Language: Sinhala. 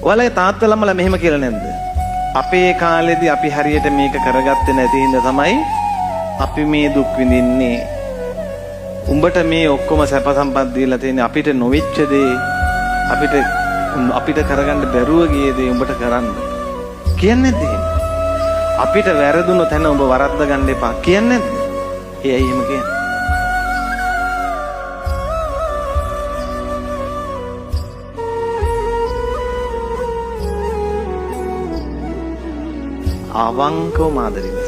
ඔයාලගේ තාත්තලාමලා මෙහෙම කියලා නැද්ද? අපේ කාලෙදී අපි හරියට මේක කරගත්තේ නැති හින්දා තමයි අපි මේ දුක් විඳින්නේ. උඹට මේ ඔක්කොම සැප සම්පත් දීලා තියෙන්නේ අපිට නොවිච්ච දේ, අපිට කරගන්න බැරුව ගිය දේ උඹට කරන්න. කියන්නේ නැද්ද එහෙම? අපිට වැරදුණු තැන උඹ වරද්ද ගන්න එපා. කියන්නේ නැද්ද? ඒ ඇයි එහෙම කියන්නේ? අවංකව මාදරේ